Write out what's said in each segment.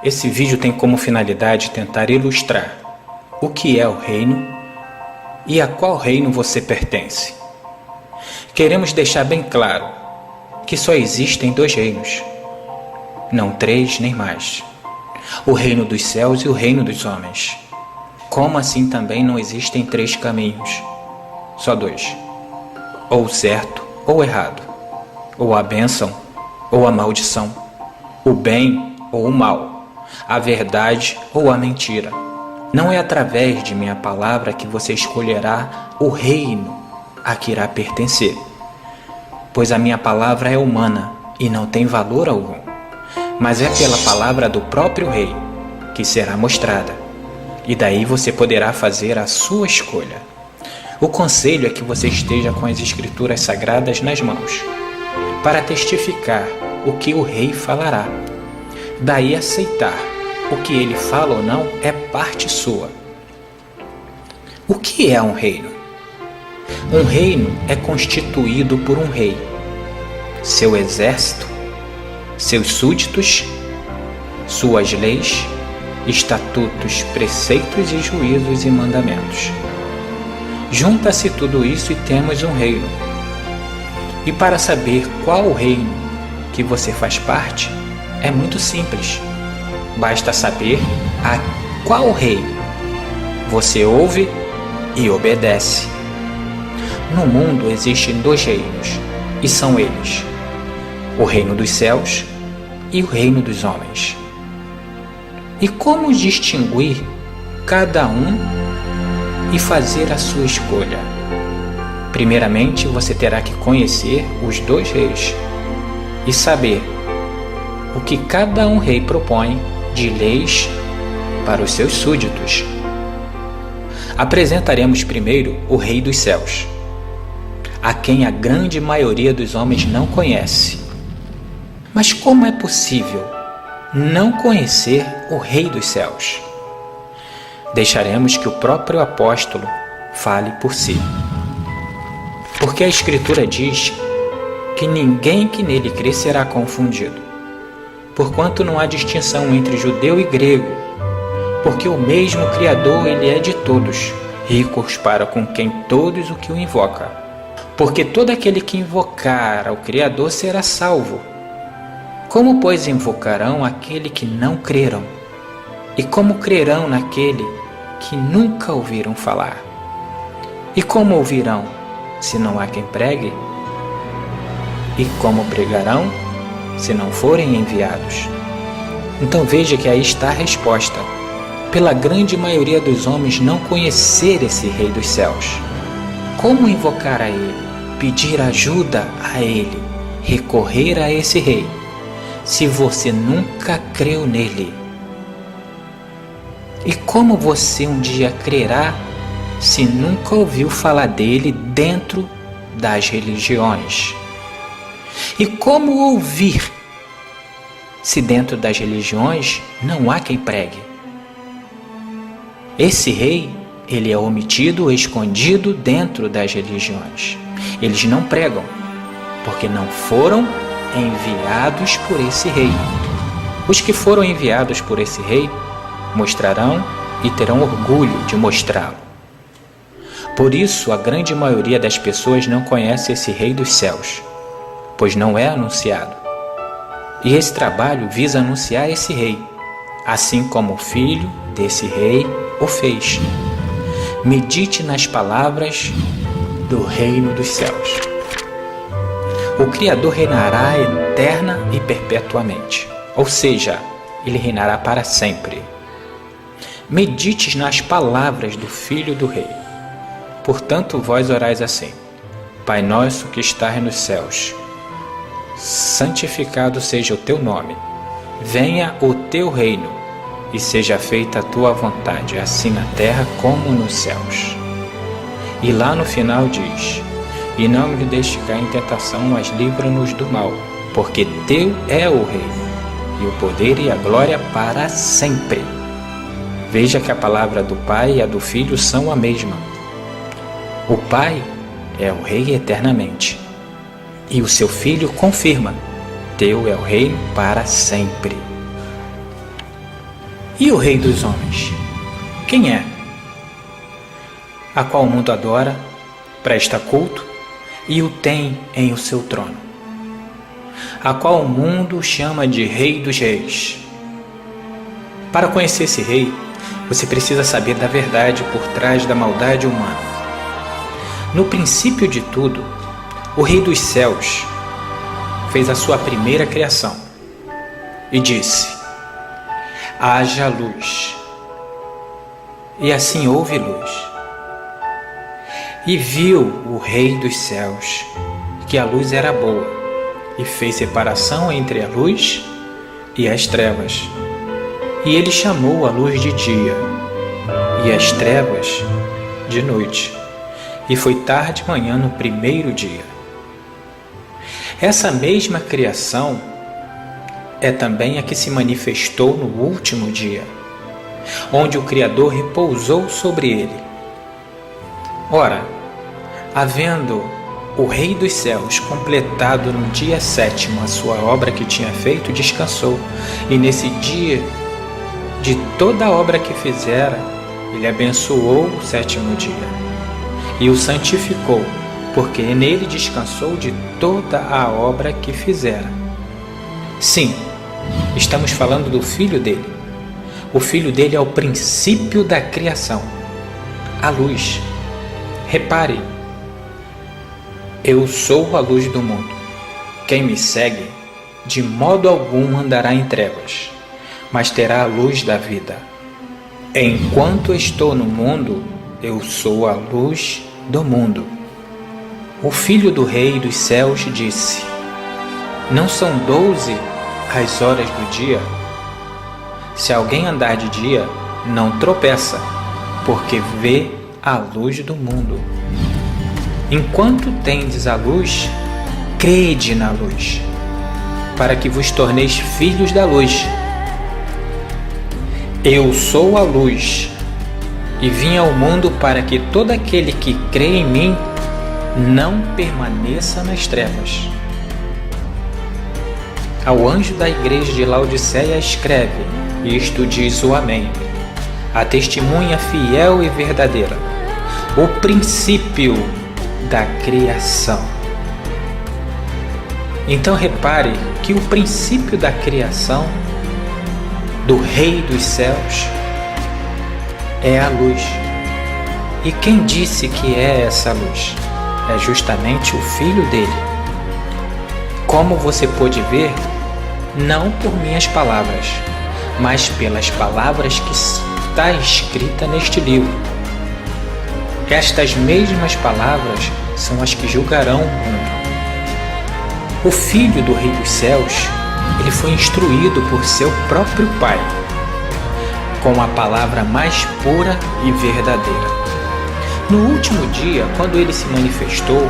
Esse vídeo tem como finalidade tentar ilustrar o que é o reino e a qual reino você pertence. Queremos deixar bem claro que só existem dois reinos, não três nem mais: o reino dos céus e o reino dos homens. Como assim também não existem três caminhos? Só dois: ou o certo ou o errado, ou a bênção ou a maldição, o bem ou o mal, a verdade ou a mentira. Não é através de minha palavra que você escolherá o reino a que irá pertencer, pois a minha palavra é humana e não tem valor algum, mas é pela palavra do próprio rei que será mostrada, e daí você poderá fazer a sua escolha. O conselho é que você esteja com as escrituras sagradas nas mãos, para testificar o que o rei falará. Daí aceitar o que ele fala ou não é parte sua. O que é um reino? Um reino é constituído por um rei, seu exército, seus súditos, suas leis, estatutos, preceitos e juízos e mandamentos. Junta-se tudo isso e temos um reino. E para saber qual reino que você faz parte, é muito simples. Basta saber a qual rei você ouve e obedece. No mundo existem dois reinos, e são eles: o reino dos céus e o reino dos homens. E como distinguir cada um e fazer a sua escolha? Primeiramente, você terá que conhecer os dois reis e saber o que cada um rei propõe de leis para os seus súditos. Apresentaremos primeiro o Rei dos Céus, a quem a grande maioria dos homens não conhece. Mas como é possível não conhecer o Rei dos Céus? Deixaremos que o próprio apóstolo fale por si. Porque a Escritura diz que ninguém que nele crê será confundido, porquanto não há distinção entre judeu e grego, porque o mesmo Criador ele é de todos, ricos para com quem todos o que o invoca. Porque todo aquele que invocar ao Criador será salvo. Como, pois, invocarão aquele que não creram? E como crerão naquele que nunca ouviram falar? E como ouvirão, se não há quem pregue? E como pregarão, se não forem enviados? Então veja que aí está a resposta. Pela grande maioria dos homens não conhecer esse Rei dos Céus. Como invocar a Ele, pedir ajuda a Ele, recorrer a esse Rei, se você nunca creu nele? E como você um dia crerá se nunca ouviu falar dele dentro das religiões? E como ouvir se dentro das religiões não há quem pregue? Esse rei, ele é omitido ou escondido dentro das religiões. Eles não pregam, porque não foram enviados por esse rei. Os que foram enviados por esse rei mostrarão e terão orgulho de mostrá-lo. Por isso, a grande maioria das pessoas não conhece esse Rei dos Céus, pois não é anunciado. E esse trabalho visa anunciar esse rei, assim como o filho desse rei o fez. Medite nas palavras do reino dos céus. O Criador reinará eterna e perpetuamente, ou seja, ele reinará para sempre. Medite nas palavras do Filho do Rei. Portanto, vós orais assim: Pai nosso que estás nos céus, santificado seja o teu nome. Venha o teu reino e seja feita a tua vontade, assim na terra como nos céus. E lá no final diz: E não me deixes cair em tentação, mas livra-nos do mal, porque teu é o reino, e o poder e a glória para sempre. Veja que a palavra do Pai e a do Filho são a mesma. O Pai é o Rei eternamente, e o seu Filho confirma: teu é o reino para sempre. E o Rei dos homens? Quem é? A qual o mundo adora, presta culto e o tem em o seu trono. A qual o mundo chama de Rei dos Reis. Para conhecer esse rei, você precisa saber da verdade por trás da maldade humana. No princípio de tudo, o Rei dos céus fez a sua primeira criação e disse: haja luz. E assim houve luz. E viu o Rei dos céus que a luz era boa, e fez separação entre a luz e as trevas. E ele chamou a luz de dia, e as trevas de noite. E foi tarde de manhã no primeiro dia. Essa mesma criação é também a que se manifestou no último dia, onde o Criador repousou sobre ele. Ora, havendo o Rei dos céus completado no dia 7º a sua obra que tinha feito, descansou, e nesse dia, de toda a obra que fizera, ele abençoou o 7º dia e o santificou, porque nele descansou de toda a obra que fizera. Sim, estamos falando do Filho dele. O Filho dele é o princípio da criação, a luz. Repare, eu sou a luz do mundo. Quem me segue, de modo algum andará em trevas, mas terá a luz da vida. Enquanto estou no mundo, eu sou a luz do mundo. O Filho do Rei dos céus disse: não são 12 as horas do dia? Se alguém andar de dia, não tropeça, porque vê a luz do mundo. Enquanto tendes a luz, crede na luz, para que vos torneis filhos da luz. Eu sou a luz, e vim ao mundo para que todo aquele que crê em mim não permaneça nas trevas. Ao anjo da igreja de Laodiceia escreve: isto diz o Amém, a testemunha fiel e verdadeira, o princípio da criação. Então repare que o princípio da criação do Rei dos céus é a luz. E quem disse que é essa luz? É justamente o Filho dele. Como você pôde ver, não por minhas palavras, mas pelas palavras que está escrita neste livro. Estas mesmas palavras são as que julgarão o mundo. O Filho do Rei dos céus, ele foi instruído por seu próprio Pai, com a palavra mais pura e verdadeira. No último dia, quando ele se manifestou,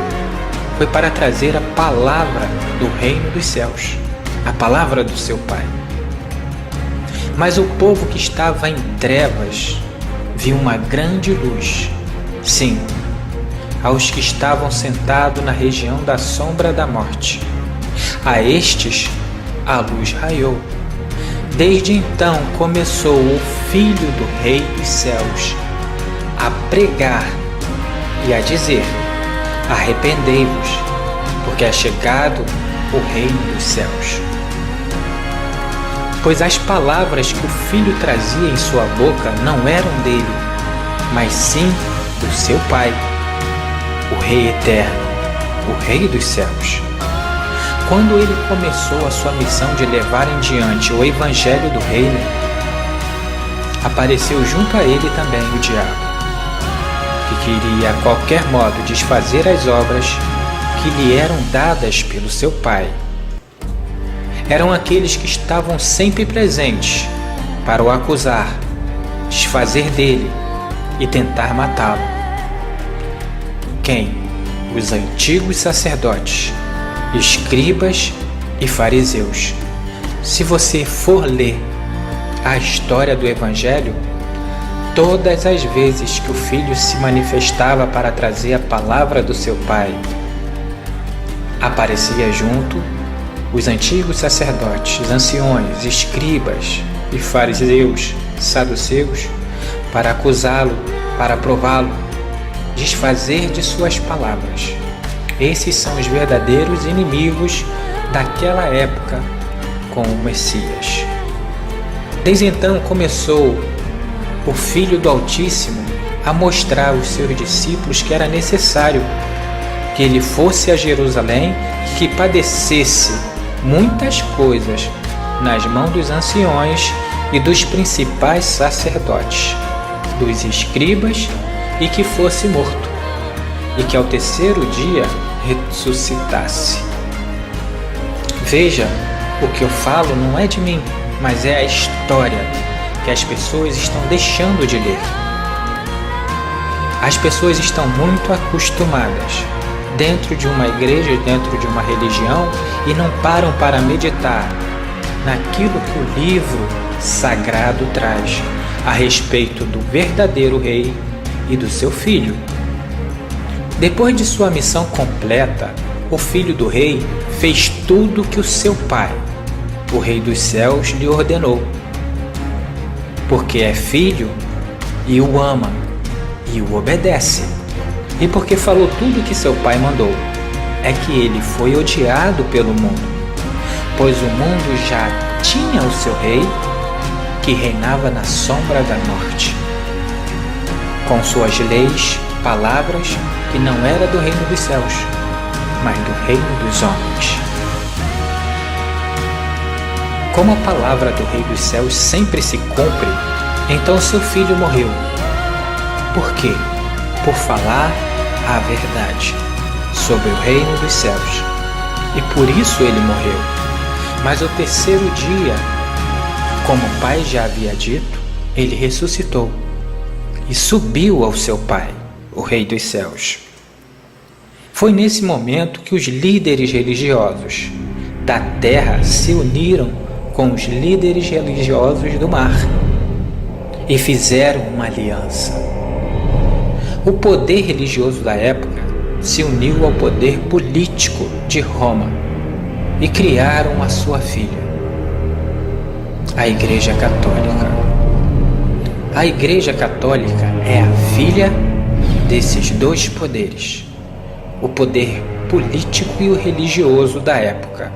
foi para trazer a palavra do reino dos céus, a palavra do seu Pai. Mas o povo que estava em trevas viu uma grande luz. Sim, aos que estavam sentados na região da sombra da morte. A estes a luz raiou. Desde então começou o Filho do Rei dos céus a pregar e a dizer: arrependei-vos, porque é chegado o reino dos céus. Pois as palavras que o Filho trazia em sua boca não eram dele, mas sim do seu Pai, o Rei eterno, o Rei dos céus. Quando ele começou a sua missão de levar em diante o Evangelho do Reino, apareceu junto a ele também o diabo, que queria a qualquer modo desfazer as obras que lhe eram dadas pelo seu Pai. Eram aqueles que estavam sempre presentes para o acusar, desfazer dele e tentar matá-lo. Quem? Os antigos sacerdotes, escribas e fariseus. Se você for ler a história do Evangelho, todas as vezes que o Filho se manifestava para trazer a palavra do seu Pai, aparecia junto os antigos sacerdotes, anciões, escribas e fariseus, saduceus, para acusá-lo, para prová-lo, desfazer de suas palavras. Esses são os verdadeiros inimigos daquela época com o Messias. Desde então começou o Filho do Altíssimo a mostrar aos seus discípulos que era necessário que ele fosse a Jerusalém e que padecesse muitas coisas nas mãos dos anciões e dos principais sacerdotes, dos escribas, e que fosse morto, e que ao terceiro dia ressuscitasse. Veja, o que eu falo não é de mim, mas é a história que as pessoas estão deixando de ler. As pessoas estão muito acostumadas dentro de uma igreja, dentro de uma religião, e não param para meditar naquilo que o livro sagrado traz a respeito do verdadeiro rei e do seu filho. Depois de sua missão completa, o filho do rei fez tudo que o seu pai, o rei dos céus, lhe ordenou, porque é filho e o ama e o obedece, e porque falou tudo que seu pai mandou. É que ele foi odiado pelo mundo, pois o mundo já tinha o seu rei, que reinava na sombra da morte, com suas leis, palavras que não era do reino dos céus, mas do reino dos homens. Como a palavra do rei dos céus sempre se cumpre, então seu filho morreu. Por quê? Por falar a verdade sobre o reino dos céus. E por isso ele morreu. Mas ao terceiro dia, como o pai já havia dito, ele ressuscitou e subiu ao seu pai, o rei dos céus. Foi nesse momento que os líderes religiosos da terra se uniram com os líderes religiosos do mar e fizeram uma aliança. O poder religioso da época se uniu ao poder político de Roma e criaram a sua filha, a Igreja Católica. A Igreja Católica é a filha desses dois poderes, o poder político e o religioso da época.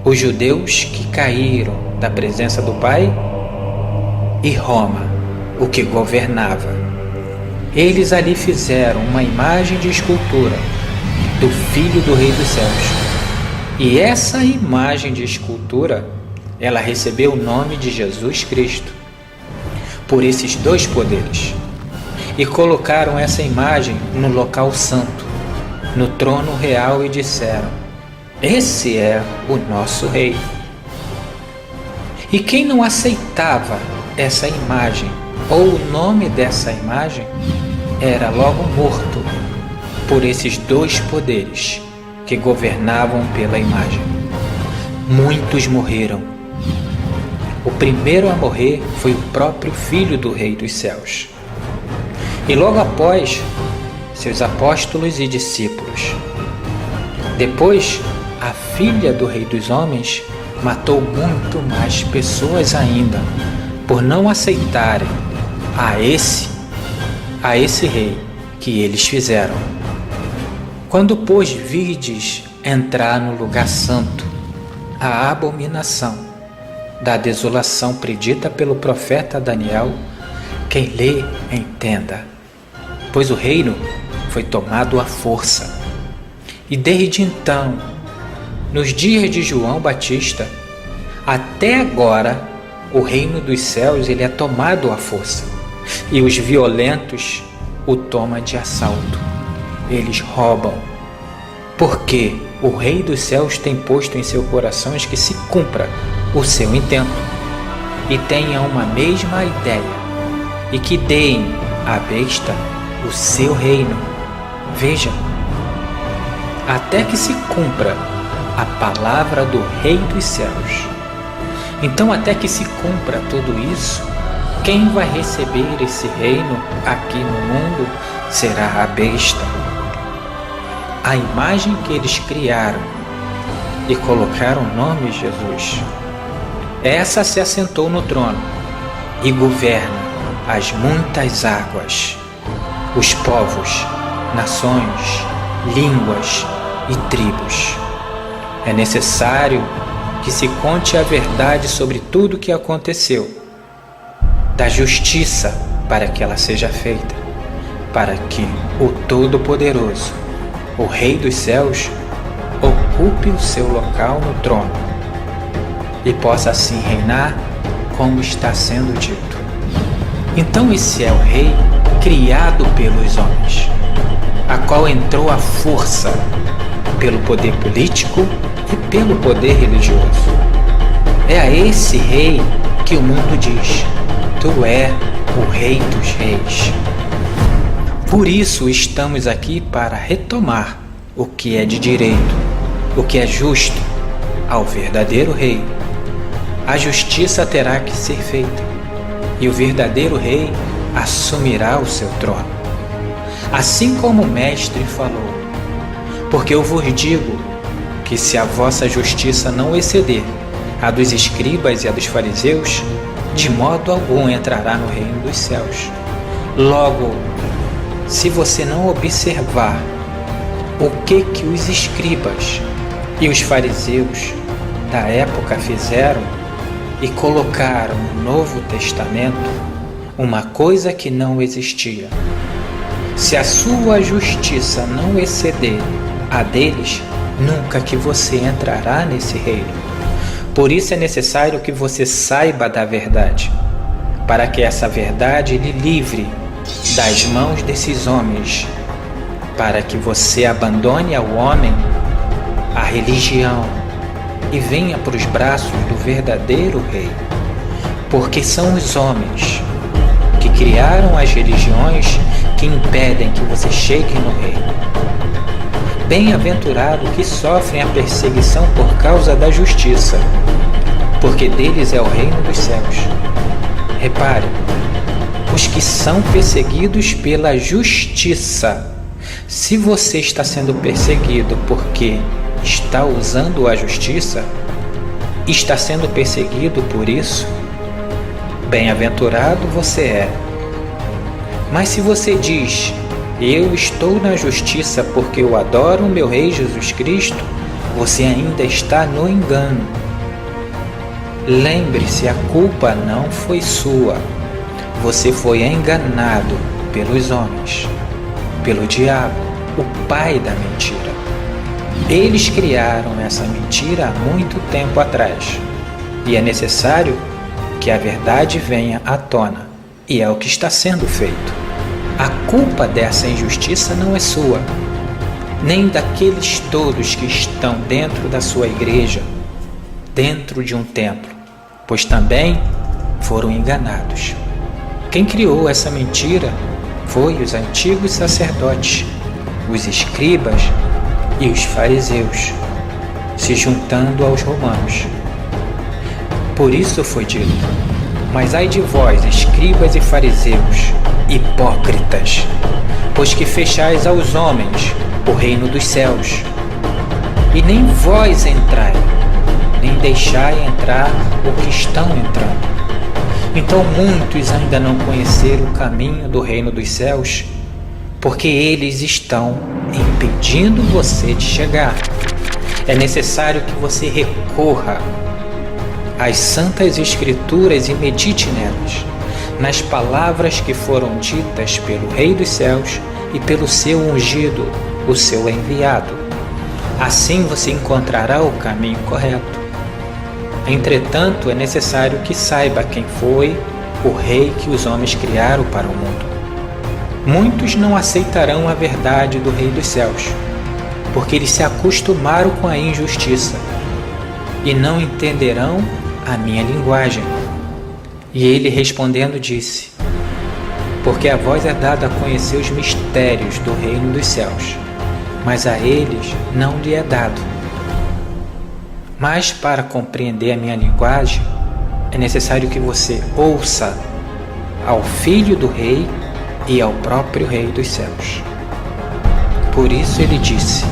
Os judeus que caíram da presença do Pai e Roma, o que governava. Eles ali fizeram uma imagem de escultura do Filho do Rei dos Céus. E essa imagem de escultura, ela recebeu o nome de Jesus Cristo, por esses dois poderes. E colocaram essa imagem no local santo, no trono real, e disseram: esse é o nosso rei. E quem não aceitava essa imagem ou o nome dessa imagem era logo morto por esses dois poderes que governavam pela imagem. Muitos morreram. O primeiro a morrer foi o próprio Filho do Rei dos Céus. E logo após, seus apóstolos e discípulos. Depois, a filha do Rei dos Homens matou muito mais pessoas ainda, por não aceitarem a esse rei que eles fizeram. Quando, pois, virdes entrar no lugar santo a abominação da desolação predita pelo profeta Daniel, quem lê, entenda, pois o reino foi tomado à força. E desde então, nos dias de João Batista, até agora, o reino dos céus ele é tomado à força, e os violentos o tomam de assalto. Eles roubam, porque o Rei dos Céus tem posto em seu coração que se cumpra o seu intento, e tenham uma mesma ideia, e que deem à besta o seu reino. Veja, até que se cumpra a palavra do Rei dos Céus. Então, até que se cumpra tudo isso, quem vai receber esse reino aqui no mundo será a besta. A imagem que eles criaram e colocaram o nome Jesus Essa se assentou no trono e governa as muitas águas, os povos, nações, línguas e tribos. É necessário que se conte a verdade sobre tudo o que aconteceu, da justiça para que ela seja feita, para que o Todo-Poderoso, o Rei dos Céus, ocupe o seu local no trono e possa assim reinar como está sendo dito. Então esse é o Rei criado pelos homens, a qual entrou à força pelo poder político e pelo poder religioso. É a esse Rei que o mundo diz: Tu é o Rei dos Reis. Por isso estamos aqui para retomar o que é de direito, o que é justo, ao verdadeiro Rei. A justiça terá que ser feita, e o verdadeiro Rei assumirá o seu trono. Assim como o Mestre falou: Porque eu vos digo que se a vossa justiça não exceder a dos escribas e a dos fariseus, de modo algum entrará no reino dos céus. Logo, se você não observar o que os escribas e os fariseus da época fizeram e colocaram no Novo Testamento uma coisa que não existia, se a sua justiça não exceder a deles, nunca que você entrará nesse reino. Por isso é necessário que você saiba da verdade, para que essa verdade lhe livre das mãos desses homens, para que você abandone ao homem a religião e venha para os braços do verdadeiro Rei, porque são os homens que criaram as religiões que impedem que você chegue no reino. Bem-aventurado que sofrem a perseguição por causa da justiça, porque deles é o reino dos céus. Repare, os que são perseguidos pela justiça. Se você está sendo perseguido porque está usando a justiça, está sendo perseguido por isso, bem-aventurado você é. Mas se você diz: Eu estou na justiça porque eu adoro o meu Rei Jesus Cristo, você ainda está no engano. Lembre-se, a culpa não foi sua. Você foi enganado pelos homens, pelo diabo, o pai da mentira. Eles criaram essa mentira há muito tempo atrás, e é necessário que a verdade venha à tona, e é o que está sendo feito. A culpa dessa injustiça não é sua, nem daqueles todos que estão dentro da sua igreja, dentro de um templo, pois também foram enganados. Quem criou essa mentira foi os antigos sacerdotes, os escribas e os fariseus, se juntando aos romanos. Por isso foi dito: Mas ai de vós, escribas e fariseus, hipócritas, pois que fechais aos homens o reino dos céus, e nem vós entrai, nem deixai entrar o que estão entrando. Então muitos ainda não conheceram o caminho do reino dos céus, porque eles estão impedindo você de chegar. É necessário que você recorra às Santas Escrituras e medite nelas, nas palavras que foram ditas pelo Rei dos Céus e pelo seu ungido, o seu enviado. Assim você encontrará o caminho correto. Entretanto, é necessário que saiba quem foi o Rei que os homens criaram para o mundo. Muitos não aceitarão a verdade do Rei dos Céus, porque eles se acostumaram com a injustiça e não entenderão a minha linguagem. E ele respondendo disse: Porque a vós é dado a conhecer os mistérios do reino dos céus, mas a eles não lhe é dado. Mas para compreender a minha linguagem, é necessário que você ouça ao Filho do Rei e ao próprio Rei dos céus. Por isso ele disse: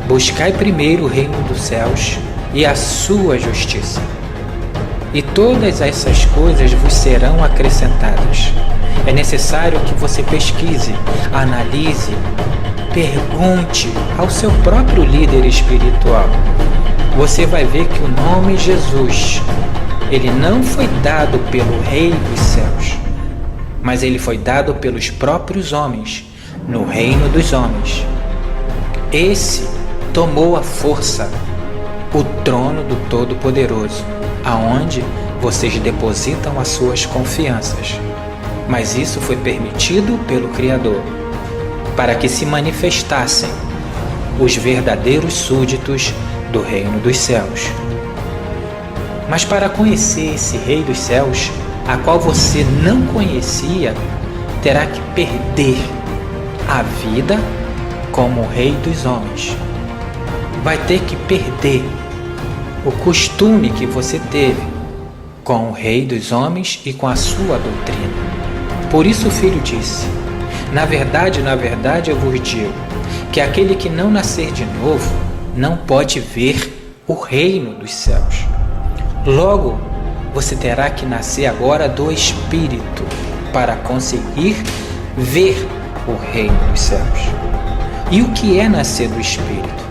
Buscai primeiro o reino dos céus e a sua justiça, e todas essas coisas vos serão acrescentadas. É necessário que você pesquise, analise, pergunte ao seu próprio líder espiritual. Você vai ver que o nome Jesus, ele não foi dado pelo Rei dos céus, mas ele foi dado pelos próprios homens, no reino dos homens. Esse tomou a força, o trono do Todo-Poderoso, aonde vocês depositam as suas confianças. Mas isso foi permitido pelo Criador, para que se manifestassem os verdadeiros súditos do reino dos céus. Mas para conhecer esse Rei dos céus, a qual você não conhecia, terá que perder a vida como o Rei dos homens. Vai ter que perder o costume que você teve com o Rei dos homens e com a sua doutrina. Por isso o Filho disse: na verdade, eu vos digo, que aquele que não nascer de novo não pode ver o reino dos céus. Logo, você terá que nascer agora do Espírito para conseguir ver o reino dos céus. E o que é nascer do Espírito?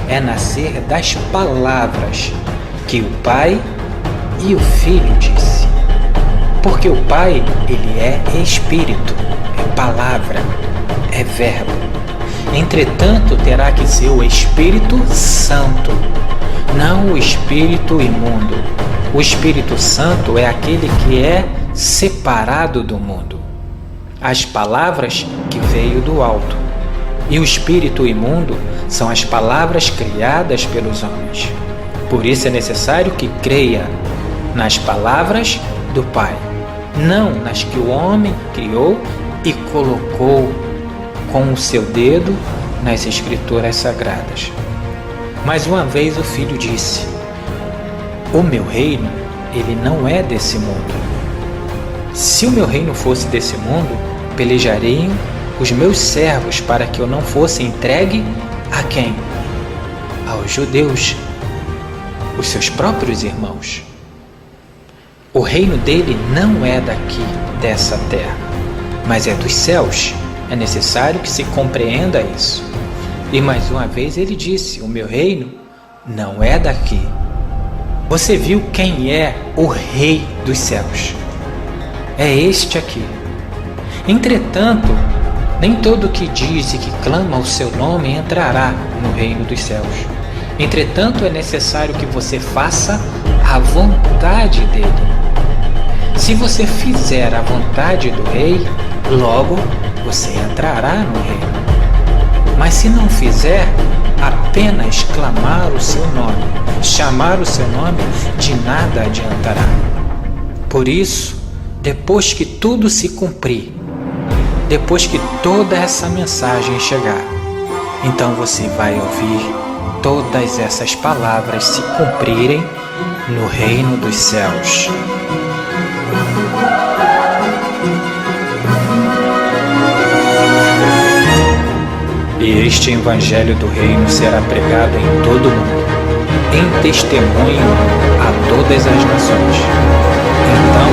É nascer das palavras que o Pai e o Filho disse. Porque o Pai, ele é Espírito, é palavra, é verbo. Entretanto, terá que ser o Espírito Santo, não o Espírito imundo. O Espírito Santo é aquele que é separado do mundo. As palavras que veio do alto. E o Espírito imundo são as palavras criadas pelos homens. Por isso é necessário que creia nas palavras do Pai, não nas que o homem criou e colocou com o seu dedo nas Escrituras Sagradas. Mais uma vez o Filho disse: o meu reino, ele não é desse mundo. Se o meu reino fosse desse mundo, pelejariam os meus servos para que eu não fosse entregue a quem? Aos judeus, os seus próprios irmãos. O reino dele não é daqui, dessa terra, mas é dos céus. É necessário que se compreenda isso. E mais uma vez ele disse: o meu reino não é daqui. Você viu quem é o Rei dos céus? É este aqui. Entretanto, nem todo que diz e que clama o seu nome entrará no reino dos céus. Entretanto, é necessário que você faça a vontade dele. Se você fizer a vontade do Rei, logo você entrará no reino. Mas se não fizer, apenas clamar o seu nome, chamar o seu nome, de nada adiantará. Por isso, depois que tudo se cumprir, depois que toda essa mensagem chegar, então você vai ouvir todas essas palavras se cumprirem no reino dos céus. E este Evangelho do Reino será pregado em todo o mundo, em testemunho a todas as nações. Então